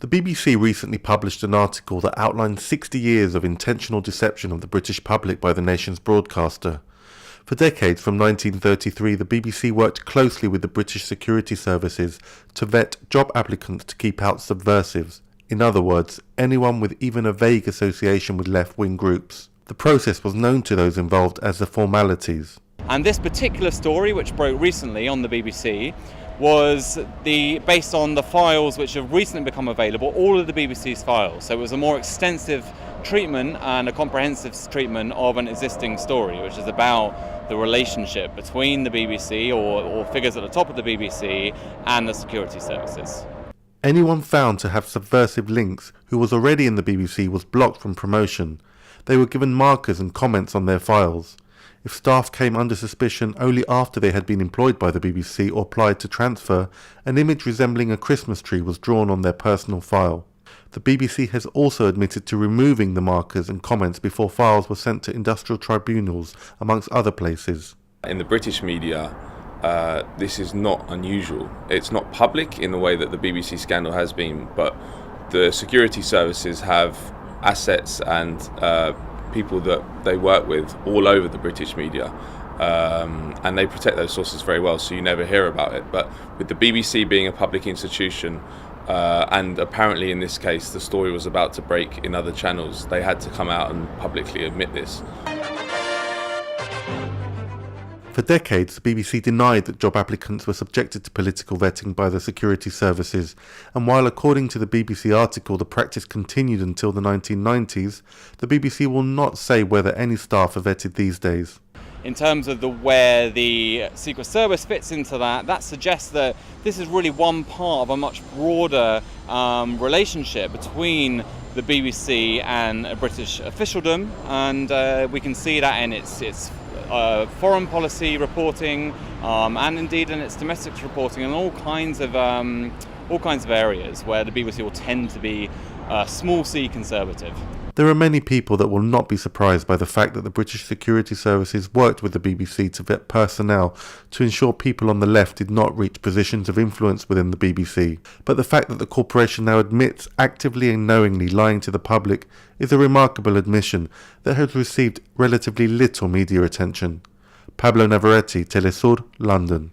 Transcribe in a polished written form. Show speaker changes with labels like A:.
A: The BBC recently published an article that outlined 60 years of intentional deception of the British public by the nation's broadcaster. For decades, from 1933, the BBC worked closely with the British security services to vet job applicants to keep out subversives. In other words, anyone with even a vague association with left-wing groups. The process was known to those involved as the formalities.
B: And this particular story, which broke recently on the BBC, was based on the files which have recently become available, all of the BBC's files. So it was a more extensive treatment and a comprehensive treatment of an existing story, which is about the relationship between the BBC or figures at the top of the BBC and the security services.
A: Anyone found to have subversive links who was already in the BBC was blocked from promotion. They were given markers and comments on their files. If staff came under suspicion only after they had been employed by the BBC or applied to transfer, an image resembling a Christmas tree was drawn on their personal file. The BBC has also admitted to removing the markers and comments before files were sent to industrial tribunals, amongst other places.
C: In the British media, this is not unusual. It's not public in the way that the BBC scandal has been, but the security services have assets and people that they work with all over the British media, and they protect those sources very well, so you never hear about it. But with the BBC being a public institution, and apparently in this case the story was about to break in other channels, they had to come out and publicly admit this.
A: For decades, the BBC denied that job applicants were subjected to political vetting by the security services, and while according to the BBC article the practice continued until the 1990s, the BBC will not say whether any staff are vetted these days.
B: In terms of where the Secret Service fits into that suggests that this is really one part of a much broader relationship between the BBC and British officialdom, and we can see that in its foreign policy reporting, and indeed in its domestic reporting, and all kinds of areas where the BBC will tend to be small c conservative.
A: There are many people that will not be surprised by the fact that the British security services worked with the BBC to vet personnel to ensure people on the left did not reach positions of influence within the BBC. But the fact that the corporation now admits actively and knowingly lying to the public is a remarkable admission that has received relatively little media attention. Pablo Navarrete, teleSUR, London.